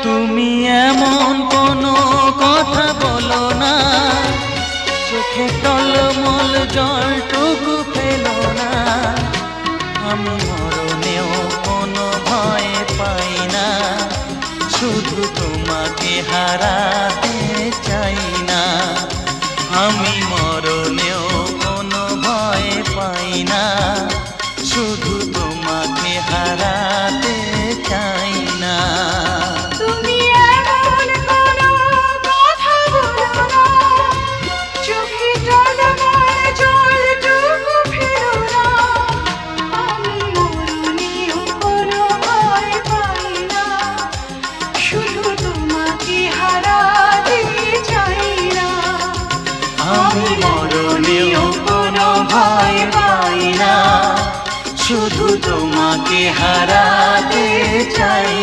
তুমি এমন কোনো কথা বলো না, চোখে টলমল জলটুকু ফেলো না। আমি মরণেও কোনো ভয় পাই না, শুধু তোমাকে হারাতে চাই না। আমি মরণেও কোনো ভয় পাই না, শুধু তোমাকে হারাতে চাই না। আমি মরণেও কোনো ভয় পাই না, শুধু তোমাকে হারাতে চাই